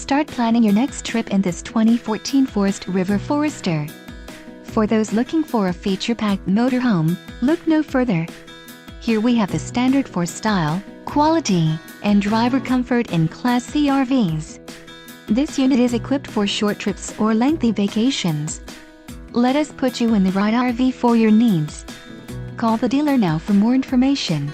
Start planning your next trip in this 2014 Forest River Forester. For those looking for a feature-packed motorhome, look no further. Here we have the standard for style, quality, and driver comfort in Class C RVs. This unit is equipped for short trips or lengthy vacations. Let us put you in the right RV for your needs. Call the dealer now for more information.